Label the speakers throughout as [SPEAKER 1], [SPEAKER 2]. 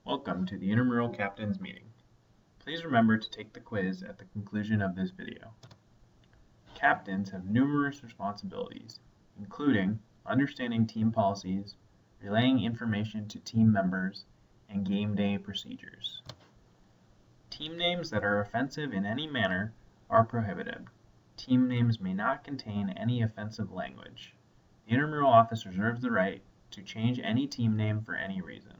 [SPEAKER 1] Welcome to the Intramural Captains Meeting. Please remember to take the quiz at the conclusion of this video. Captains have numerous responsibilities, including understanding team policies, relaying information to team members, and game day procedures. Team names that are offensive in any manner are prohibited. Team names may not contain any offensive language. The intramural office reserves the right to change any team name for any reason.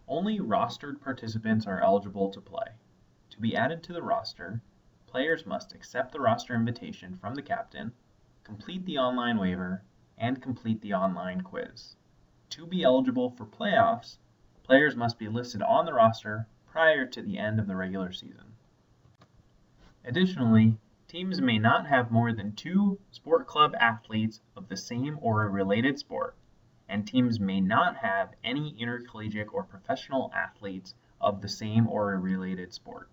[SPEAKER 1] Only rostered participants are eligible to play. To be added to the roster, players must accept the roster invitation from the captain, complete the online waiver, and complete the online quiz. To be eligible for playoffs, players must be listed on the roster prior to the end of the regular season. Additionally, teams may not have more than 2 sport club athletes of the same or a related sport, and teams may not have any intercollegiate or professional athletes of the same or a related sport.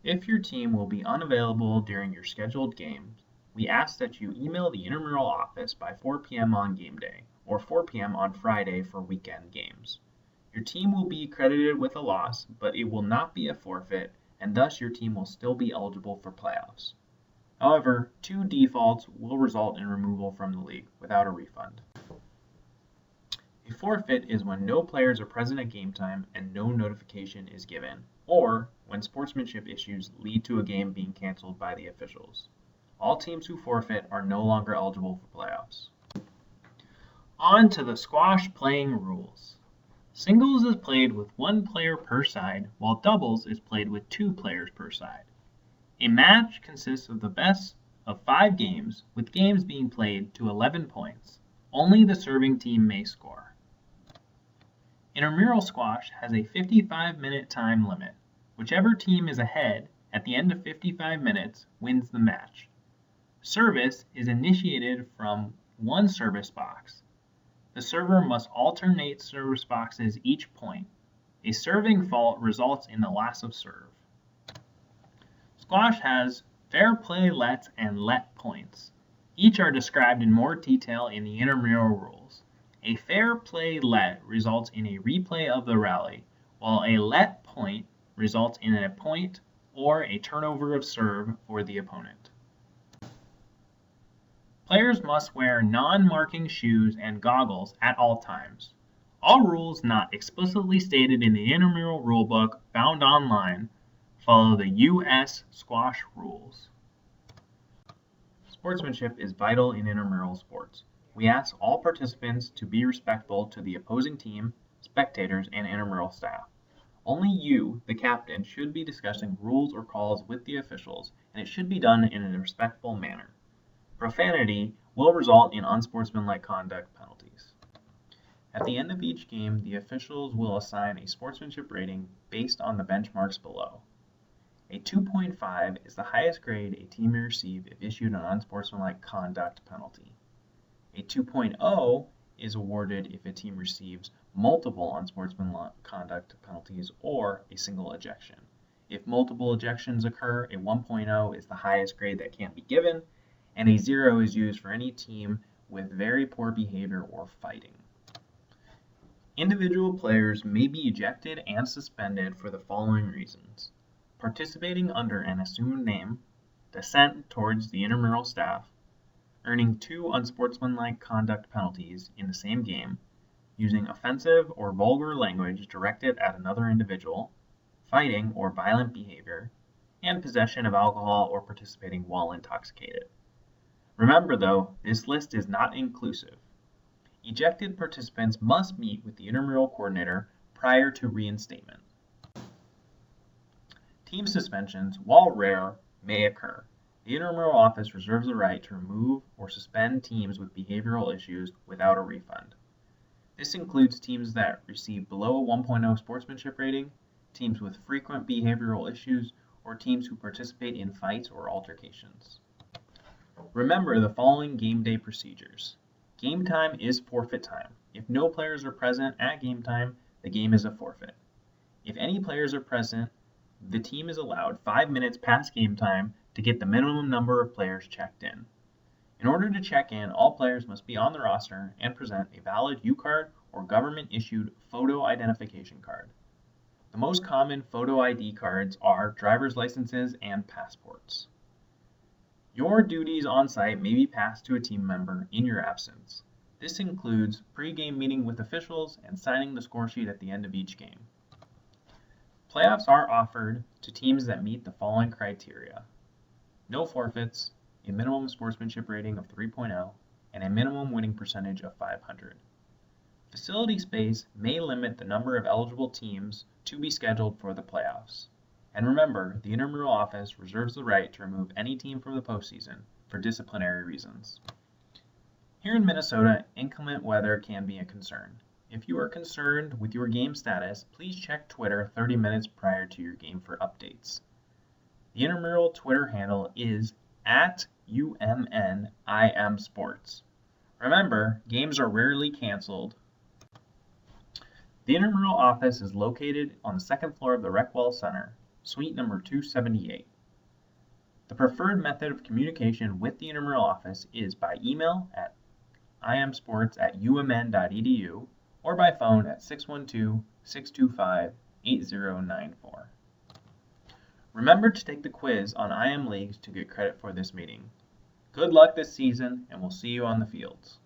[SPEAKER 1] If your team will be unavailable during your scheduled games, we ask that you email the intramural office by 4 p.m. on game day or 4 p.m. on Friday for weekend games. Your team will be credited with a loss, but it will not be a forfeit, and thus your team will still be eligible for playoffs. However, 2 defaults will result in removal from the league without a refund. A forfeit is when no players are present at game time and no notification is given, or when sportsmanship issues lead to a game being canceled by the officials. All teams who forfeit are no longer eligible for playoffs. On to the squash playing rules. Singles is played with 1 player per side, while doubles is played with 2 players per side. A match consists of the best of 5 games, with games being played to 11 points. Only the serving team may score. Intramural squash has a 55-minute time limit. Whichever team is ahead at the end of 55 minutes wins the match. Service is initiated from 1 service box. The server must alternate service boxes each point. A serving fault results in the loss of serve. Squash has fair play lets and let points. Each are described in more detail in the intramural rules. A fair play let results in a replay of the rally, while a let point results in a point or a turnover of serve for the opponent. Players must wear non-marking shoes and goggles at all times. All rules not explicitly stated in the intramural rulebook found online follow the U.S. squash rules. Sportsmanship is vital in intramural sports. We ask all participants to be respectful to the opposing team, spectators, and intramural staff. Only you, the captain, should be discussing rules or calls with the officials, and it should be done in a respectful manner. Profanity will result in unsportsmanlike conduct penalties. At the end of each game, the officials will assign a sportsmanship rating based on the benchmarks below. A 2.5 is the highest grade a team may receive if issued an unsportsmanlike conduct penalty. A 2.0 is awarded if a team receives multiple unsportsmanlike conduct penalties or a single ejection. If multiple ejections occur, a 1.0 is the highest grade that can be given, and a 0 is used for any team with very poor behavior or fighting. Individual players may be ejected and suspended for the following reasons: participating under an assumed name, dissent towards the intramural staff, earning 2 unsportsmanlike conduct penalties in the same game, using offensive or vulgar language directed at another individual, fighting or violent behavior, and possession of alcohol or participating while intoxicated. Remember though, this list is not inclusive. Ejected participants must meet with the intramural coordinator prior to reinstatement. Team suspensions, while rare, may occur. The intramural office reserves the right to remove or suspend teams with behavioral issues without a refund. This includes teams that receive below a 1.0 sportsmanship rating, teams with frequent behavioral issues, or teams who participate in fights or altercations. Remember the following game day procedures. Game time is forfeit time. If no players are present at game time, the game is a forfeit. If any players are present, the team is allowed 5 minutes past game time to get the minimum number of players checked in. In order to check in, all players must be on the roster and present a valid U-card or government-issued photo identification card. The most common photo ID cards are driver's licenses and passports. Your duties on site may be passed to a team member in your absence. This includes pre-game meeting with officials and signing the score sheet at the end of each game. Playoffs are offered to teams that meet the following criteria: no forfeits, a minimum sportsmanship rating of 3.0, and a minimum winning percentage of 500. Facility space may limit the number of eligible teams to be scheduled for the playoffs. And remember, the intramural office reserves the right to remove any team from the postseason for disciplinary reasons. Here in Minnesota, inclement weather can be a concern. If you are concerned with your game status, please check Twitter 30 minutes prior to your game for updates. The intramural Twitter handle is @UMNIMSports. Remember, games are rarely canceled. The intramural office is located on the second floor of the Recwell Center, suite number 278. The preferred method of communication with the intramural office is by email at imsports@umn.edu or by phone at 612-625-8094. Remember to take the quiz on IM Leagues to get credit for this meeting. Good luck this season, and we'll see you on the fields.